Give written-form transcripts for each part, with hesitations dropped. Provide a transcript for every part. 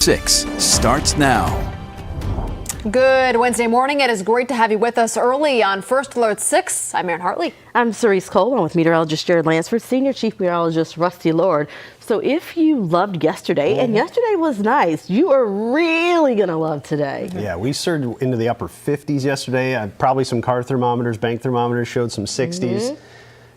6 starts now. Good Wednesday morning. It is great to have you with us early on First Alert 6. I'm Erin Hartley. I'm Cerise Coleman with meteorologist Jared Lansford, senior chief meteorologist Rusty Lord. So if you loved yesterday, and yesterday was nice, you are really going to love today. Yeah, we surged into the upper 50s yesterday. Probably some car thermometers, bank thermometers showed some 60s.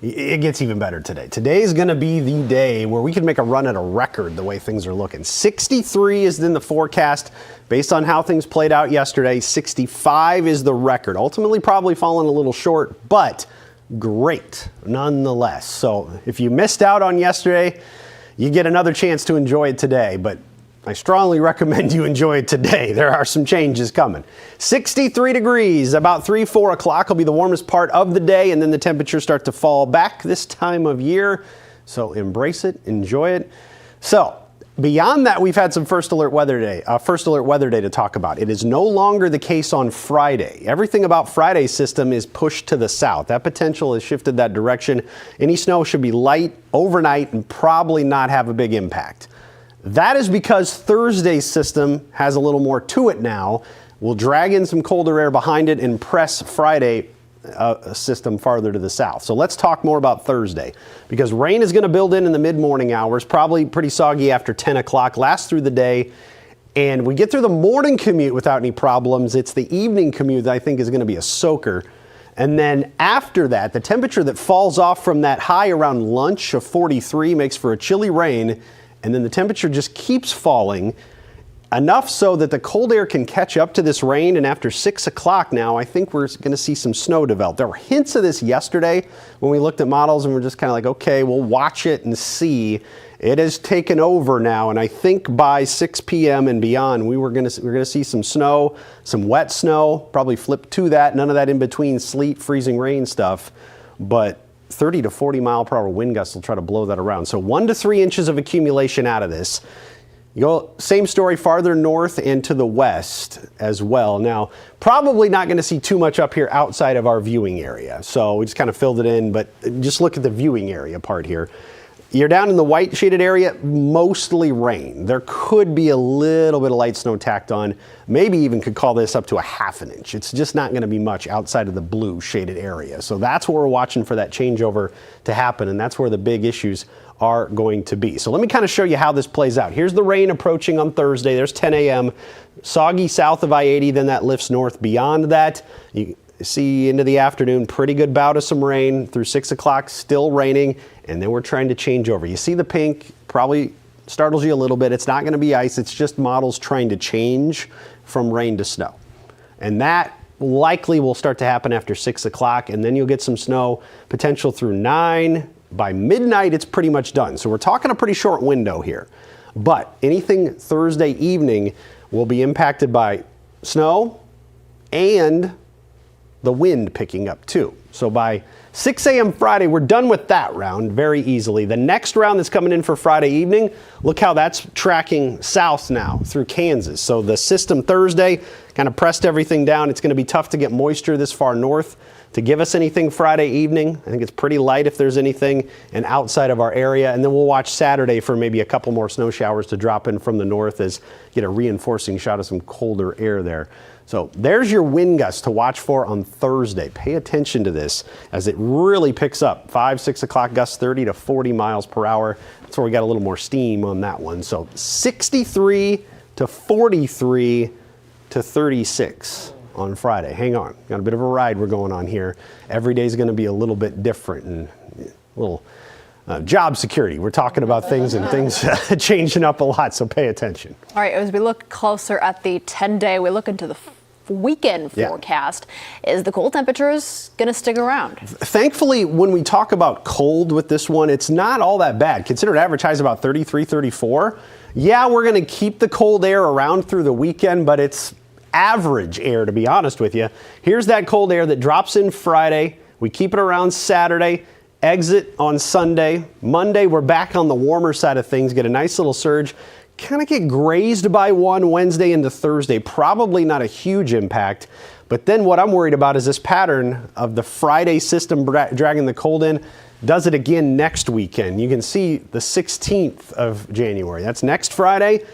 It gets even better today. Today is going to be the day where we can make a run at a record the way things are looking. 63 is in the forecast based on how things played out yesterday. 65 is the record. Ultimately probably falling a little short, but great nonetheless. So if you missed out on yesterday, you get another chance to enjoy it today. But I strongly recommend you enjoy it today. There are some changes coming. 63 degrees, about 4 o'clock will be the warmest part of the day, and then the temperatures start to fall back this time of year. So embrace it, enjoy it. So beyond that, we've had some first alert weather day to talk about. It is no longer the case on Friday. Everything about Friday's system is pushed to the south. That potential has shifted that direction. Any snow should be light overnight and probably not have a big impact. That is because Thursday's system has a little more to it now. We'll drag in some colder air behind it and press Friday system farther to the south. So let's talk more about Thursday, because rain is going to build in the mid-morning hours, probably pretty soggy after 10 o'clock, last through the day, and we get through the morning commute without any problems. It's the evening commute that I think is going to be a soaker. And then after that, the temperature that falls off from that high around lunch of 43 makes for a chilly rain. And then the temperature just keeps falling, enough so that the cold air can catch up to this rain. And after 6 o'clock now, I think we're going to see some snow develop. There were hints of this yesterday when we looked at models, and we're just kind of like, okay, we'll watch it and see. It has taken over now, and I think by 6 p.m. and beyond, we're going to see some snow, some wet snow, probably flip to that. None of that in between sleet, freezing rain stuff, but 30 to 40 mile per hour wind gusts will try to blow that around. So 1 to 3 inches of accumulation out of this. You go same story farther north and to the west as well. Now, probably not going to see too much up here outside of our viewing area. So we just kind of filled it in, but just look at the viewing area part here. You're down in the white shaded area, mostly rain. There could be a little bit of light snow tacked on. Maybe even could call this up to a ½ an inch. It's just not going to be much outside of the blue shaded area. So that's what we're watching for that changeover to happen, and that's where the big issues are going to be. So let me kind of show you how this plays out. Here's the rain approaching on Thursday. There's 10 a.m. Soggy south of I-80, then that lifts north beyond that. You see into the afternoon, pretty good bout of some rain through 6 o'clock, still raining, and then we're trying to change over. You see the pink, probably startles you a little bit. It's not going to be ice. It's just models trying to change from rain to snow. And that likely will start to happen after 6 o'clock, and then you'll get some snow potential through 9. By midnight, it's pretty much done. So we're talking a pretty short window here. But anything Thursday evening will be impacted by snow and the wind picking up too. So by 6 a.m. Friday, we're done with that round very easily. The next round that's coming in for Friday evening, look how that's tracking south now through Kansas. So the system Thursday kind of pressed everything down. It's going to be tough to get moisture this far north to give us anything Friday evening. I think it's pretty light if there's anything, and outside of our area. And then we'll watch Saturday for maybe a couple more snow showers to drop in from the north as you get a reinforcing shot of some colder air there. So there's your wind gusts to watch for on Thursday. Pay attention to this as it really picks up. 5, 6 o'clock gusts, 30 to 40 miles per hour. That's where we got a little more steam on that one. So 63 to 43 to 36 on Friday. Hang on, got a bit of a ride we're going on here. Every day is going to be a little bit different, and a little job security. We're talking about things and things changing up a lot, so pay attention. All right, as we look closer at the 10-day, we look into the weekend forecast. Is the cold temperatures going to stick around? Thankfully, when we talk about cold with this one, it's not all that bad. Considered average highs about 33, 34. Yeah, we're going to keep the cold air around through the weekend, but it's average air, to be honest with you. Here's that cold air that drops in Friday. We keep it around Saturday, exit on Sunday. Monday, we're back on the warmer side of things, get a nice little surge. Kind of get grazed by one Wednesday into Thursday. Probably not a huge impact. But then what I'm worried about is this pattern of the Friday system dragging the cold in. Does it again next weekend. You can see the 16th of January. That's next Friday.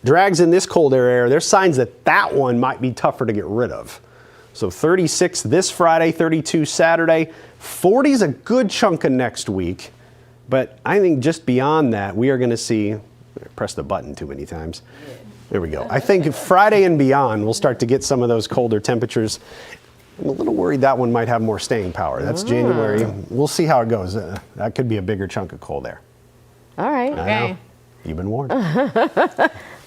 drags in this colder air, there's signs that that one might be tougher to get rid of. So 36 this Friday, 32 Saturday, 40 is a good chunk of next week. But I think just beyond that, we are going to see, press the button too many times. There we go. I think Friday and beyond, we'll start to get some of those colder temperatures. I'm a little worried that one might have more staying power. That's January. We'll see how it goes. That could be a bigger chunk of cold air. All right. Okay. You've been warned.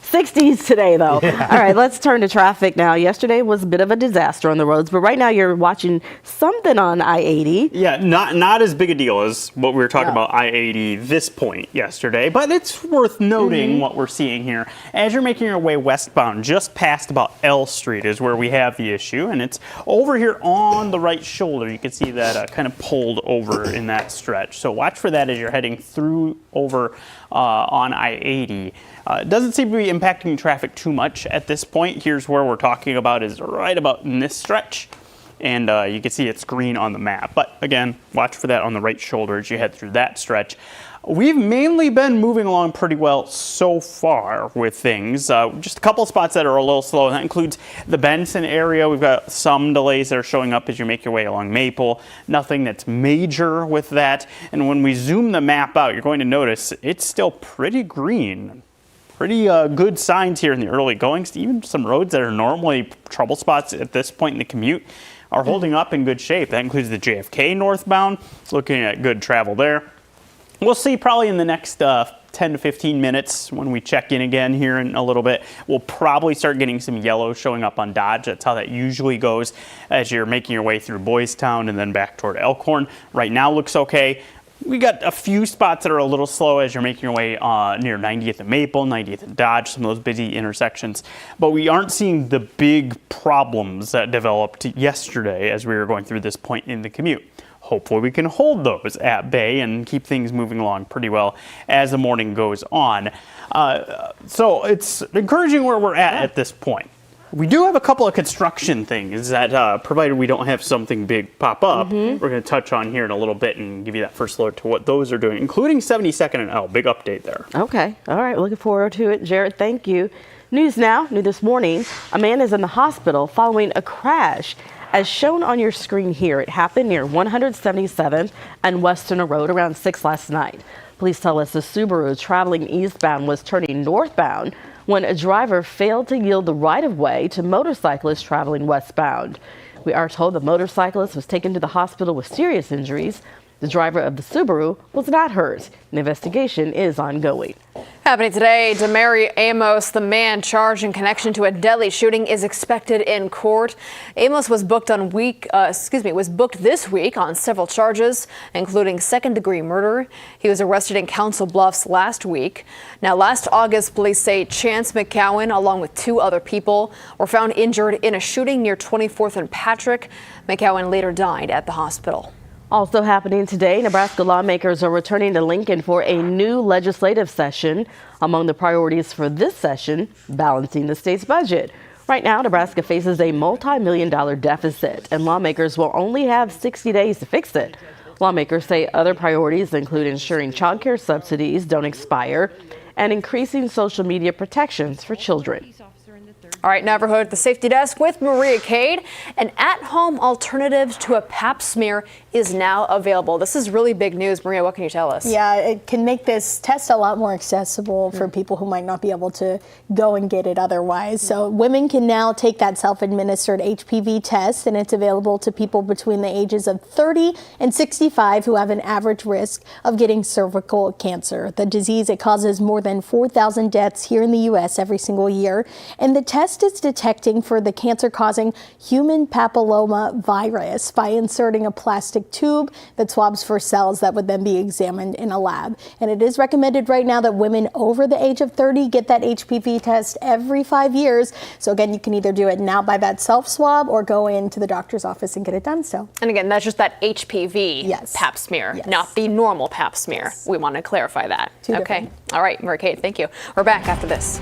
60s today, though. Yeah. All right, let's turn to traffic now. Yesterday was a bit of a disaster on the roads, but right now you're watching something on I-80. Yeah, not as big a deal as what we were talking about I-80 this point yesterday, but it's worth noting what we're seeing here. As you're making your way westbound, just past about L Street is where we have the issue, and it's over here on the right shoulder. You can see that kind of pulled over in that stretch. So watch for that as you're heading through over on I-80. It doesn't seem to be impacting traffic too much at this point. Here's where we're talking about is right about in this stretch. And you can see it's green on the map. But again, watch for that on the right shoulder as you head through that stretch. We've mainly been moving along pretty well so far with things. Just a couple spots that are a little slow, and that includes the Benson area. We've got some delays that are showing up as you make your way along Maple. Nothing that's major with that. And when we zoom the map out, you're going to notice it's still pretty green. Pretty good signs here in the early goings. Even some roads that are normally trouble spots at this point in the commute are holding up in good shape. That includes the JFK northbound, looking at good travel there. We'll see probably in the next 10 to 15 minutes when we check in again here in a little bit. We'll probably start getting some yellow showing up on Dodge. That's how that usually goes as you're making your way through Boys Town and then back toward Elkhorn. Right now looks okay. We got a few spots that are a little slow as you're making your way near 90th and Maple, 90th and Dodge, some of those busy intersections. But we aren't seeing the big problems that developed yesterday as we were going through this point in the commute. Hopefully we can hold those at bay and keep things moving along pretty well as the morning goes on. So it's encouraging where we're at this point. We do have a couple of construction things that, provided we don't have something big pop up, we're going to touch on here in a little bit and give you that first look to what those are doing, including 72nd and L. Big update there. Okay. All right. Looking forward to it. Jared, thank you. News now. New this morning. A man is in the hospital following a crash. As shown on your screen here, it happened near 177th and Western Road around 6 last night. Police tell us the Subaru traveling eastbound was turning northbound when a driver failed to yield the right-of-way to motorcyclists traveling westbound. We are told the motorcyclist was taken to the hospital with serious injuries. The driver of the Subaru was not hurt. An investigation is ongoing. Happening today, Demary Amos, the man charged in connection to a deadly shooting, is expected in court. Amos was booked this week on several charges, including second-degree murder. He was arrested in Council Bluffs last week. Now, last August, police say Chance McCowan, along with 2 other people, were found injured in a shooting near 24th and Patrick. McCowan later died at the hospital. Also happening today, Nebraska lawmakers are returning to Lincoln for a new legislative session. Among the priorities for this session, balancing the state's budget. Right now, Nebraska faces a multi-million-dollar deficit, and lawmakers will only have 60 days to fix it. Lawmakers say other priorities include ensuring child care subsidies don't expire and increasing social media protections for children. All right, now we're at the safety desk with Maria Cade. An at-home alternative to a pap smear is now available. This is really big news. Maria, what can you tell us? Yeah, it can make this test a lot more accessible for people who might not be able to go and get it otherwise. So women can now take that self-administered HPV test, and it's available to people between the ages of 30 and 65 who have an average risk of getting cervical cancer. The disease, it causes more than 4,000 deaths here in the U.S. every single year, and the test is detecting for the cancer-causing human papilloma virus by inserting a plastic tube that swabs for cells that would then be examined in a lab. And it is recommended right now that women over the age of 30 get that HPV test every 5 years. So again, you can either do it now by that self-swab or go into the doctor's office and get it done. So, and again, that's just that HPV pap smear, not the normal pap smear. We want to clarify that. Okay. All right, Maria Cade, thank you. We're back after this.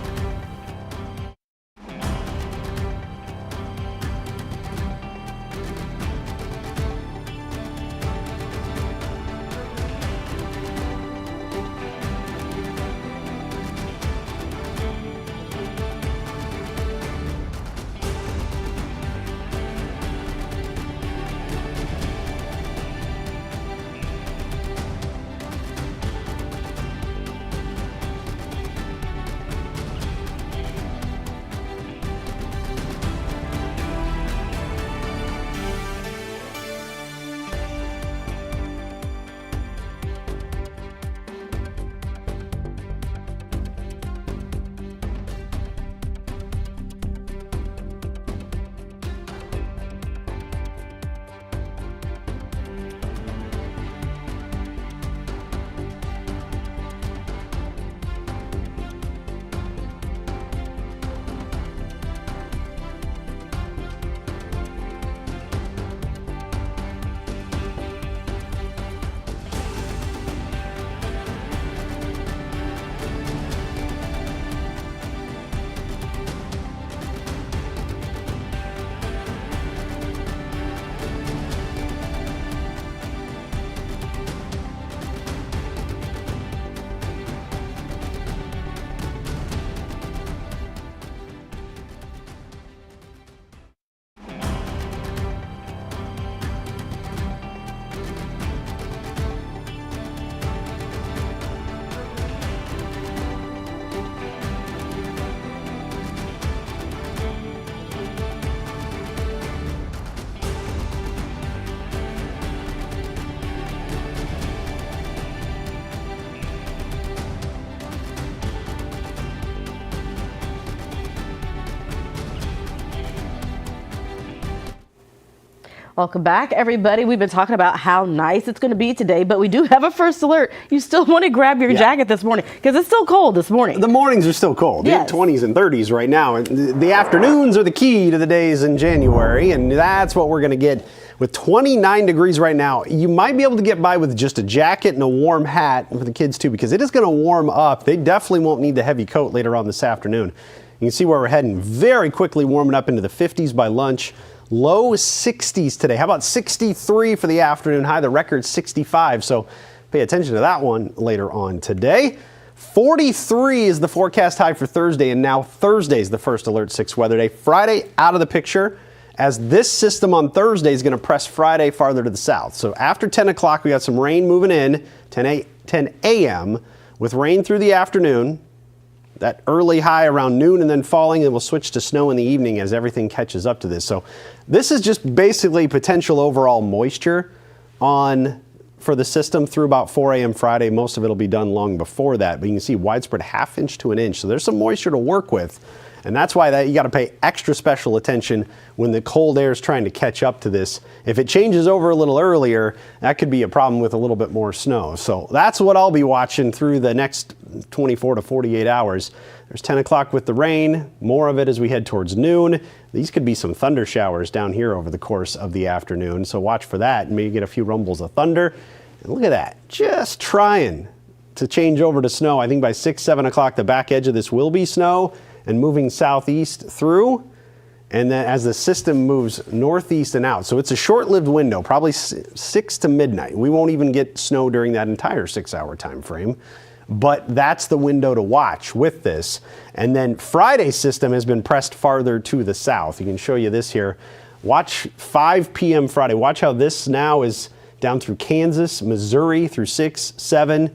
Welcome back, everybody. We've been talking about how nice it's going to be today, but we do have a first alert. You still want to grab your jacket this morning because it's still cold this morning. The mornings are still cold. Yes. You're 20s and 30s right now. And the afternoons are the key to the days in January, and that's what we're going to get with 29 degrees right now. You might be able to get by with just a jacket and a warm hat for the kids too, because it is going to warm up. They definitely won't need the heavy coat later on this afternoon. You can see where we're heading very quickly, warming up into the 50s by lunch. Low 60s today. How about 63 for the afternoon high? The record's 65, so pay attention to that one later on today. 43 is the forecast high for Thursday, and now Thursday is the first Alert 6 weather day. Friday out of the picture, as this system on Thursday is going to press Friday farther to the south. So after 10 o'clock, we got some rain moving in, 10 a.m. with rain through the afternoon. That early high around noon and then falling, and we'll switch to snow in the evening as everything catches up to this. So this is just basically potential overall moisture for the system through about 4 a.m. Friday. Most of it will be done long before that, but you can see widespread ½ inch to an inch. So there's some moisture to work with. And that's why you got to pay extra special attention when the cold air is trying to catch up to this. If it changes over a little earlier, that could be a problem with a little bit more snow. So that's what I'll be watching through the next 24 to 48 hours. There's 10 o'clock with the rain, more of it as we head towards noon. These could be some thunder showers down here over the course of the afternoon. So watch for that and maybe get a few rumbles of thunder. And look at that, just trying to change over to snow. I think by 6, 7 o'clock, the back edge of this will be snow and moving southeast through, and then as the system moves northeast and out. So it's a short-lived window, probably 6 to midnight. We won't even get snow during that entire 6-hour time frame, but that's the window to watch with this. And then Friday's system has been pressed farther to the south. You can show you this here. Watch 5 p.m. Friday. Watch how this now is down through Kansas, Missouri through 6, 7,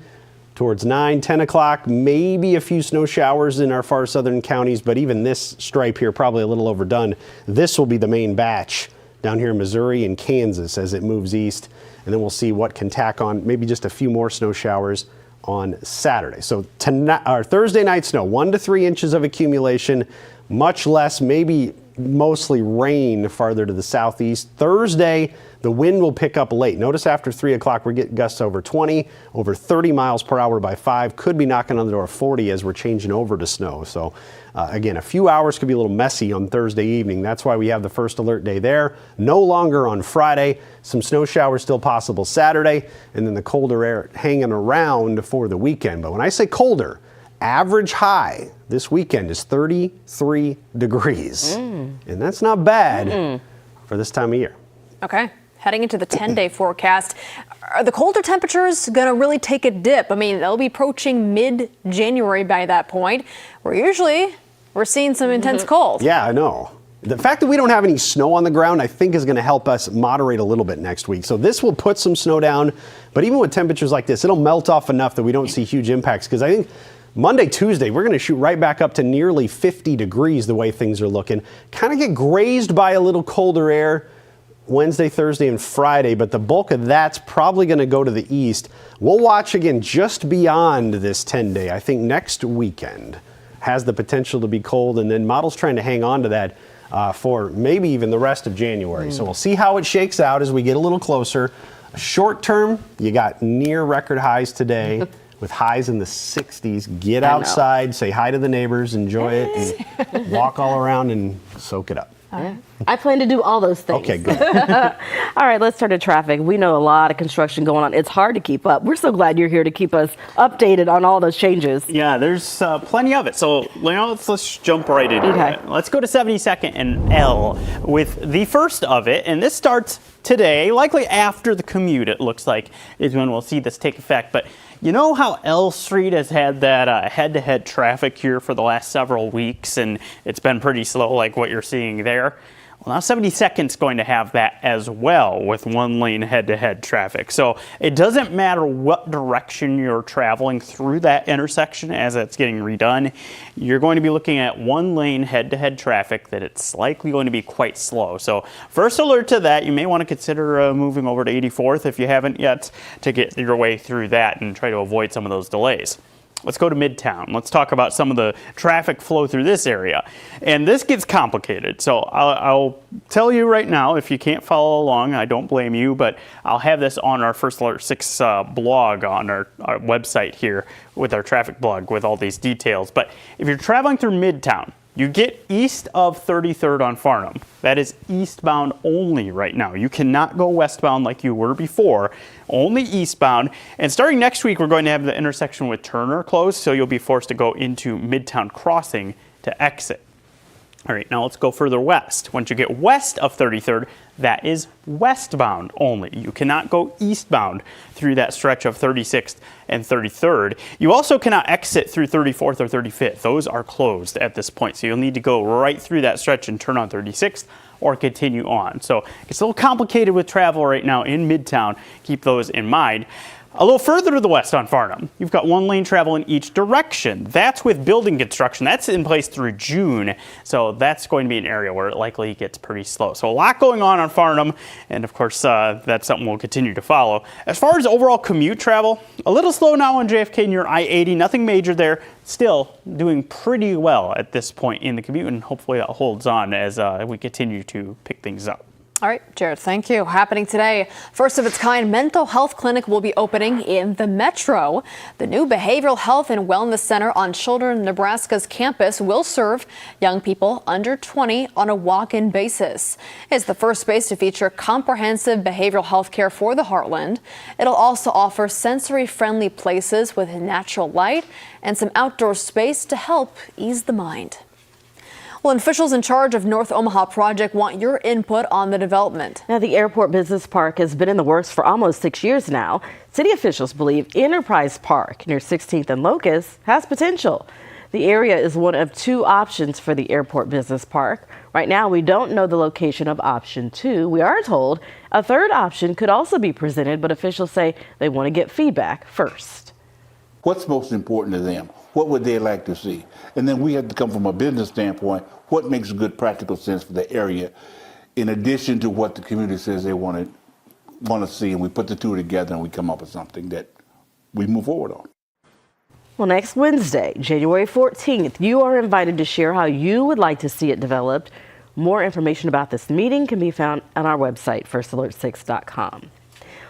towards 9, 10 o'clock, maybe a few snow showers in our far southern counties, but even this stripe here, probably a little overdone. This will be the main batch down here in Missouri and Kansas as it moves east. And then we'll see what can tack on maybe just a few more snow showers on Saturday. So tonight, or Thursday night snow, 1 to 3 inches of accumulation, much less, maybe mostly rain farther to the southeast. Thursday, the wind will pick up late. Notice after 3 o'clock, we're getting gusts over 20, over 30 miles per hour by 5. Could be knocking on the door of 40 as we're changing over to snow. So again, a few hours could be a little messy on Thursday evening. That's why we have the first alert day there. No longer on Friday. Some snow showers still possible Saturday, and then the colder air hanging around for the weekend. But when I say colder, average high this weekend is 33 degrees. And that's not bad for this time of year. Okay. Heading into the 10-day forecast, are the colder temperatures going to really take a dip? I mean, they'll be approaching mid-January by that point, where we're seeing some intense cold. Yeah, I know. The fact that we don't have any snow on the ground, I think, is going to help us moderate a little bit next week. So this will put some snow down, but even with temperatures like this, it'll melt off enough that we don't see huge impacts, because I think Monday, Tuesday, we're going to shoot right back up to nearly 50 degrees the way things are looking. Kind of get grazed by a little colder air Wednesday, Thursday, and Friday, but the bulk of that's probably going to go to the east. We'll watch again just beyond this 10-day. I think next weekend has the potential to be cold, and then models trying to hang on to that for maybe even the rest of January. So we'll see how it shakes out as we get a little closer. Short term, you got near record highs today. With highs in the 60s. Get outside, say hi to the neighbors, enjoy it, and walk all around and soak it up. I plan to do all those things. Okay, good. All right, let's turn to traffic. We know a lot of construction going on. It's hard to keep up. We're so glad you're here to keep us updated on all those changes. Yeah, there's plenty of it. So let's jump right into it. Let's go to 72nd and L with the first of it. And this starts today, likely after the commute, it looks like, is when we'll see this take effect. But you know how L Street has had that head-to-head traffic here for the last several weeks, and it's been pretty slow like what you're seeing there? Well, now 72nd's going to have that as well with one-lane head-to-head traffic. So it doesn't matter what direction you're traveling through that intersection as it's getting redone. You're going to be looking at one-lane head-to-head traffic that it's likely going to be quite slow. So first alert to that, you may want to consider moving over to 84th if you haven't yet to get your way through that and try to avoid some of those delays. let's go to Midtown. Let's talk about some of the traffic flow through this area. And this gets complicated. So I'll tell you right now, if you can't follow along, I don't blame you, but I'll have this on our First Alert 6 blog on our website here with our traffic blog with all these details. But if you're traveling through Midtown, you get east of 33rd on Farnham. That is eastbound only right now. You cannot go westbound like you were before, only eastbound. And starting next week, we're going to have the intersection with Turner closed, so you'll be forced to go into Midtown Crossing to exit. All right, now let's go further west. Once you get west of 33rd, that is westbound only. You cannot go eastbound through that stretch of 36th and 33rd. You also cannot exit through 34th or 35th. Those are closed at this point. So you'll need to go right through that stretch and turn on 36th or continue on. So it's a little complicated with travel right now in Midtown. Keep those in mind. A little further to the west on Farnham, you've got one lane travel in each direction. That's with building construction. That's in place through June. So that's going to be an area where it likely gets pretty slow. So a lot going on Farnham. And of course, that's something we'll continue to follow. As far as overall commute travel, a little slow now on JFK near I-80. Nothing major there. Still doing pretty well at this point in the commute. And hopefully that holds on as we continue to pick things up. All right, Jared, thank you. Happening today, first of its kind mental health clinic will be opening in the Metro. The new Behavioral Health and Wellness Center on Children Nebraska's campus will serve young people under 20 on a walk-in basis. It's the first space to feature comprehensive behavioral health care for the Heartland. It'll also offer sensory-friendly places with natural light and some outdoor space to help ease the mind. Well, officials in charge of North Omaha project want your input on the development. Now, the Airport Business Park has been in the works for almost 6 years now. City officials believe Enterprise Park near 16th and Locust has potential. The area is one of 2 options for the Airport Business Park. Right now, we don't know the location of option 2. We are told a 3rd option could also be presented, but officials say they want to get feedback first. What's most important to them? What would they like to see? And then we have to come from a business standpoint, what makes good practical sense for the area, in addition to what the community says they want to see, and we put the 2 together and we come up with something that we move forward on. Well, next Wednesday, January 14th, you are invited to share how you would like to see it developed. More information about this meeting can be found on our website, firstalert6.com.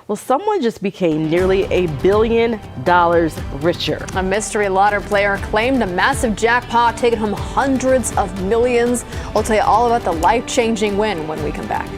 Well, someone just became nearly $1 billion richer. A mystery lottery player claimed a massive jackpot, taking home hundreds of millions. We'll tell you all about the life-changing win when we come back.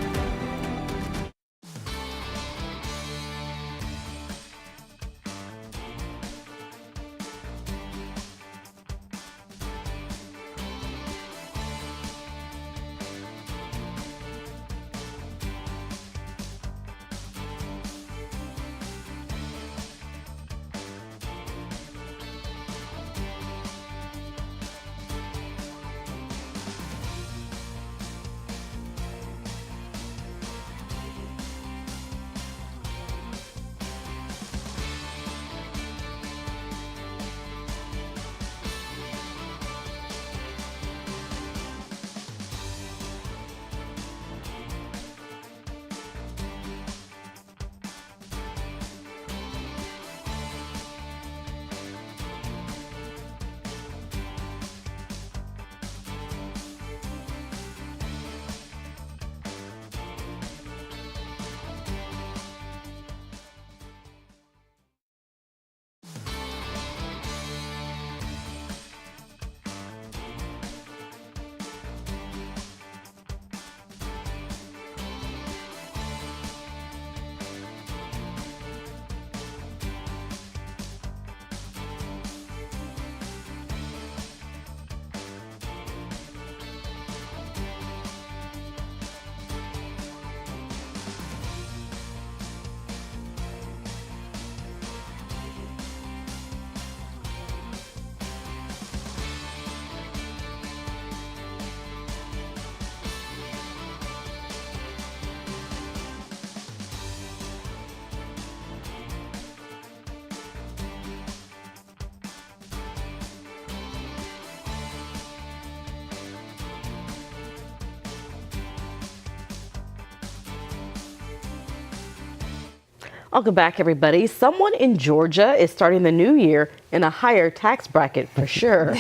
Welcome back, everybody. Someone in Georgia is starting the new year in a higher tax bracket for sure.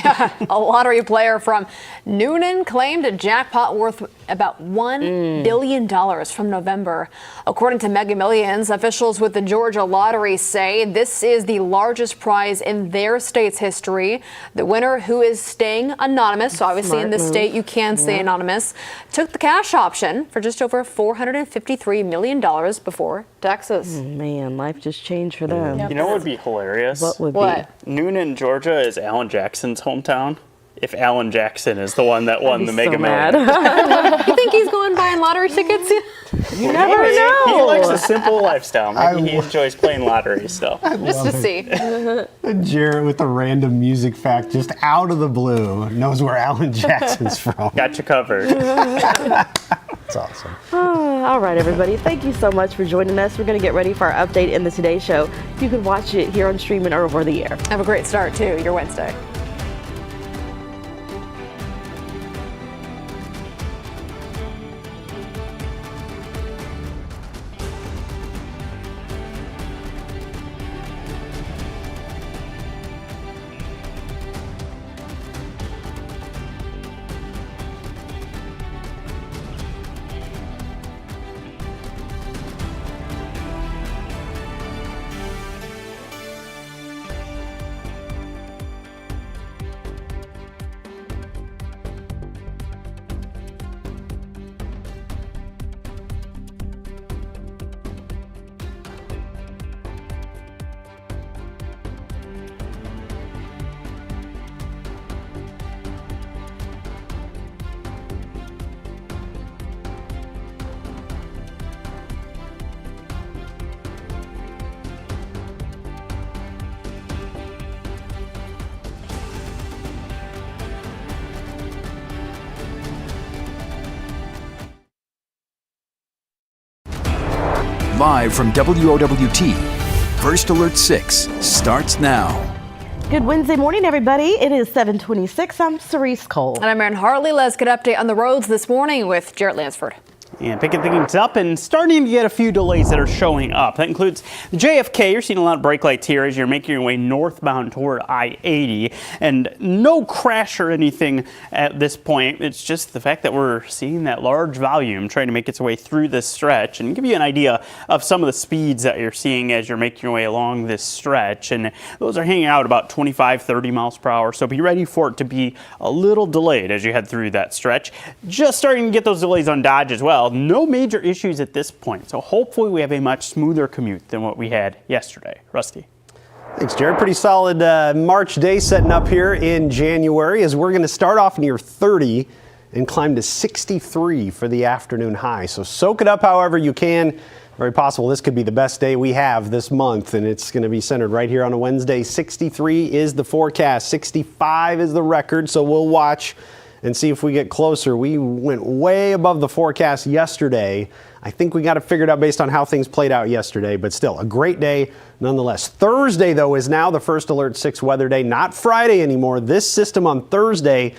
A lottery player from Noonan claimed a jackpot worth about $1 billion from November. According to Mega Millions, officials with the Georgia Lottery say this is the largest prize in their state's history. The winner, who is staying anonymous, so obviously in this state you can stay anonymous, took the cash option for just over $453 million before taxes. Man, life just changed for them. You know what would be hilarious? What would What? Noonan, Georgia is Alan Jackson's hometown. If Alan Jackson is the one that won the Mega mad. Millions. You think he's going buying lottery tickets? You never know. He likes a simple lifestyle. Maybe he enjoys playing lottery still. Just to see. Jarrett with a random music fact just out of the blue knows where Alan Jackson's from. Got you covered. That's awesome. All right, everybody. Thank you so much for joining us. We're going to get ready for our update in the Today Show. You can watch it here on streaming or over the air. Have a great start to your Wednesday. Live from WOWT, First Alert 6 starts now. Good Wednesday morning, everybody. It is 7:26. I'm Cerise Cole. And I'm Erin Hartley. Let's get an update on the roads this morning with Jarrett Lansford. And picking things up and starting to get a few delays that are showing up. That includes the JFK. You're seeing a lot of brake lights here as you're making your way northbound toward I-80. And no crash or anything at this point. It's just the fact that we're seeing that large volume trying to make its way through this stretch. And give you an idea of some of the speeds that you're seeing as you're making your way along this stretch. And those are hanging out about 25, 30 miles per hour. So be ready for it to be a little delayed as you head through that stretch. Just starting to get those delays on Dodge as well. No major issues at this point, so hopefully we have a much smoother commute than what we had yesterday. Rusty. Thanks, Jared. Pretty solid March day setting up here in January as we're going to start off near 30 and climb to 63 for the afternoon high. So soak it up however you can. Very possible this could be the best day we have this month, and it's going to be centered right here on a Wednesday. 63 is the forecast, 65 is the record, so we'll watch and see if we get closer. We went way above the forecast yesterday. I think we got it figured out based on how things played out yesterday, but still a great day nonetheless. Thursday, though, is now the First Alert 6 weather day, not Friday anymore. This system on Thursday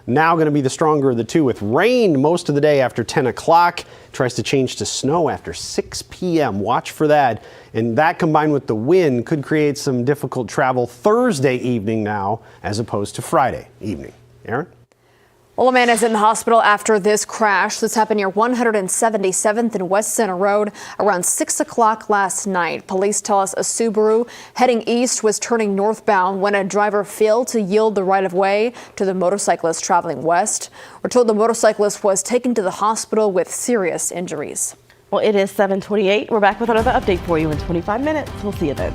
now going to be the stronger of the two with rain most of the day after 10 o'clock. Tries to change to snow after 6 p.m. Watch for that. And that combined with the wind could create some difficult travel Thursday evening now as opposed to Friday evening. Aaron? Well, a man is in the hospital after this crash. This happened near 177th and West Center Road around 6 o'clock last night. Police tell us a Subaru heading east was turning northbound when a driver failed to yield the right-of-way to the motorcyclist traveling west. We're told the motorcyclist was taken to the hospital with serious injuries. Well, it is 7:28. We're back with another update for you in 25 minutes. We'll see you then.